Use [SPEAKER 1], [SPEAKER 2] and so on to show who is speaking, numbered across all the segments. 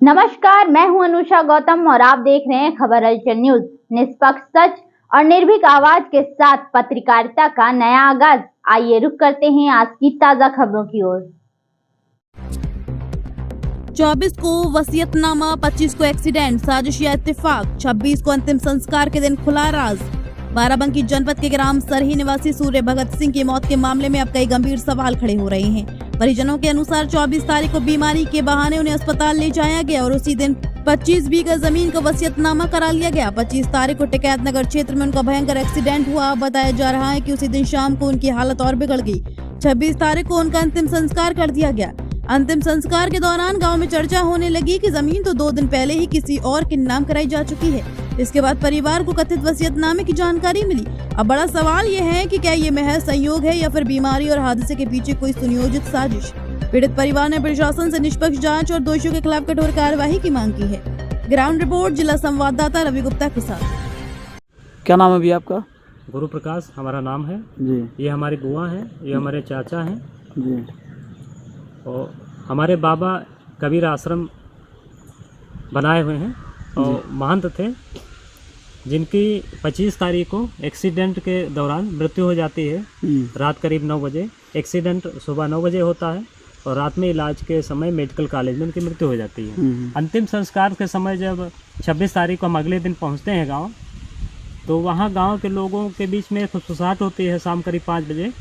[SPEAKER 1] नमस्कार, मैं हूं अनुषा गौतम और आप देख रहे हैं खबर हलचल न्यूज। निष्पक्ष, सच और निर्भीक आवाज के साथ पत्रकारिता का नया आगाज। आइए रुक करते हैं आज की ताजा खबरों की ओर।
[SPEAKER 2] 24 को वसीयतनामा, 25 को एक्सीडेंट, साजिश या इत्तेफाक, 26 को अंतिम संस्कार के दिन खुला राज। बाराबंकी जनपद के ग्राम सरही निवासी सूर्य भगत सिंह की मौत के मामले में अब कई गंभीर सवाल खड़े हो रहे हैं। परिजनों के अनुसार 24 तारीख को बीमारी के बहाने उन्हें अस्पताल ले जाया गया और उसी दिन 25 बीघा जमीन का वसीयतनामा करा लिया गया। 25 तारीख को टिकैत नगर क्षेत्र में उनका भयंकर एक्सीडेंट हुआ। बताया जा रहा है कि उसी दिन शाम को उनकी हालत और बिगड़ गई। 26 तारीख को उनका अंतिम संस्कार कर दिया गया। अंतिम संस्कार के दौरान गांव में चर्चा होने लगी कि जमीन तो 2 दिन पहले ही किसी और के नाम कराई जा चुकी है। इसके बाद परिवार को कथित वसीयतनामे की जानकारी मिली। अब बड़ा सवाल ये है कि क्या ये महज संयोग है या फिर बीमारी और हादसे के पीछे कोई सुनियोजित साजिश। पीड़ित परिवार ने प्रशासन से निष्पक्ष जांच और दोषियों के खिलाफ कठोर कार्रवाई की मांग की है। ग्राउंड रिपोर्ट जिला संवाददाता रवि गुप्ता के साथ।
[SPEAKER 3] क्या नाम है भैया आपका?
[SPEAKER 4] गुरु प्रकाश हमारा नाम है
[SPEAKER 3] जी।
[SPEAKER 4] ये हमारी बुआ हैं, ये हमारे चाचा हैं
[SPEAKER 3] जी।
[SPEAKER 4] और हमारे बाबा कबीर आश्रम बनाए हुए हैं और महंत थे, जिनकी 25 तारीख को एक्सीडेंट के दौरान मृत्यु हो जाती है। रात करीब 9 बजे एक्सीडेंट सुबह 9 बजे होता है और रात में इलाज के समय मेडिकल कॉलेज में उनकी मृत्यु हो जाती है। अंतिम संस्कार के समय जब 26 तारीख को हम अगले दिन पहुंचते हैं गांव, तो वहां गांव के लोगों के बीच में फुसफुसाहट होती है शाम करीब 5 बजे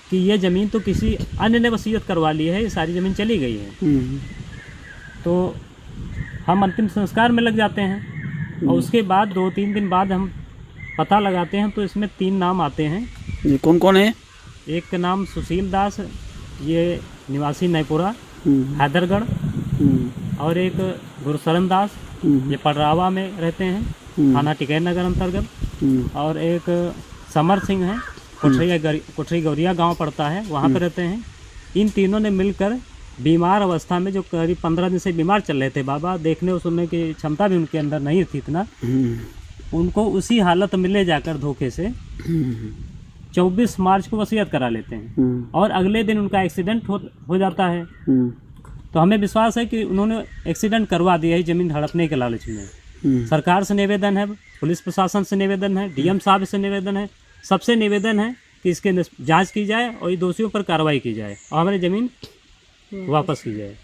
[SPEAKER 4] कि ये ज़मीन तो किसी अन्य ने वसीयत करवा ली है, ये सारी ज़मीन चली गई है। तो हम अंतिम संस्कार में लग जाते हैं और उसके बाद 2-3 दिन बाद हम पता लगाते हैं तो इसमें 3 नाम आते हैं।
[SPEAKER 3] ये कौन कौन है?
[SPEAKER 4] एक का नाम सुशील दास, ये निवासी नैपुरा हैदरगढ़, और एक गुरशरण दास, ये पडरावा में रहते हैं, थाना टिकैत नगर अंतर्गत, और एक समर सिंह है, कोठरी गौरिया गांव पड़ता है, वहाँ पे रहते हैं। इन तीनों ने मिलकर बीमार अवस्था में, जो करीब 15 दिन से बीमार चल रहे थे, बाबा देखने और सुनने की क्षमता भी उनके अंदर नहीं थी इतना, उनको उसी हालत में ले जाकर धोखे से 24 मार्च को वसीयत करा लेते हैं और अगले दिन उनका एक्सीडेंट हो जाता है। तो हमें विश्वास है कि उन्होंने एक्सीडेंट करवा दिया है ज़मीन हड़पने के लालच में। सरकार से निवेदन है, पुलिस प्रशासन से निवेदन है, डीएम साहब से निवेदन है, सबसे निवेदन है कि इसके जांच की जाए और ये दोषियों पर कार्रवाई की जाए और हमारी ज़मीन वापस की जाए।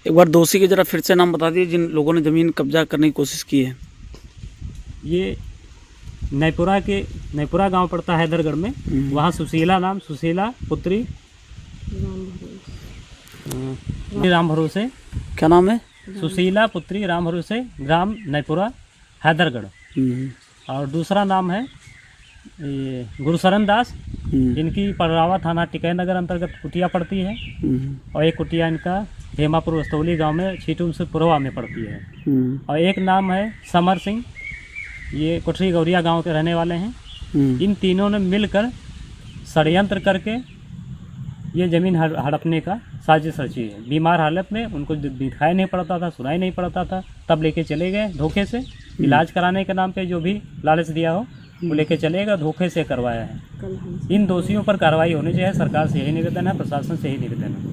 [SPEAKER 3] एक बार दोषी के जरा फिर से नाम बता दिए जिन लोगों ने ज़मीन कब्जा करने की कोशिश की है।
[SPEAKER 4] ये नैपुरा गांव पड़ता है हैदरगढ़ में, वहाँ सुशीला पुत्री राम भरोसे।
[SPEAKER 3] क्या नाम है?
[SPEAKER 4] सुशीला पुत्री राम भरोसे, ग्राम नैपुरा हैदरगढ़। और दूसरा नाम है ये गुरशरण दास, जिनकी पडरावा थाना टिकैत नगर अंतर्गत कुटिया पड़ती है, और एक कुटिया इनका हेमापुर वस्तौली गांव में छीटूम से पुरवा में पड़ती है। और एक नाम है समर सिंह, ये कोठरी गौरिया गांव के रहने वाले हैं। इन तीनों ने मिलकर षड्यंत्र करके ये ज़मीन हड़पने का साजिश रची है। बीमार हालत में, उनको दिखाई नहीं पड़ता था, सुनाई नहीं पड़ता था, तब लेके चले गए धोखे से, इलाज कराने के नाम पे जो भी लालच दिया हो वो लेके चलेगा, धोखे से करवाया है। इन दोषियों पर कार्रवाई होनी चाहिए। सरकार से यही निवेदन है, प्रशासन से यही निवेदन है।